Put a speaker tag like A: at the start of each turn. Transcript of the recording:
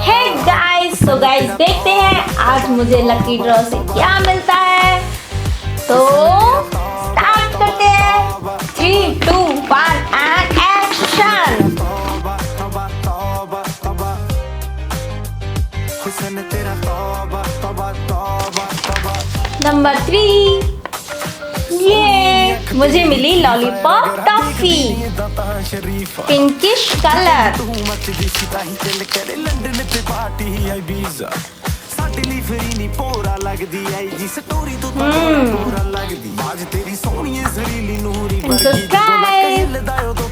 A: Hey guys, so guys देखते हैं आज मुझे लकी ड्रॉ से क्या मिलता है। तो स्टार्ट करते हैं। 3, 2, 1 एंड एक्शन। नंबर 3, ये मुझे मिली lollipop toffee, pinkish colour. Subscribe.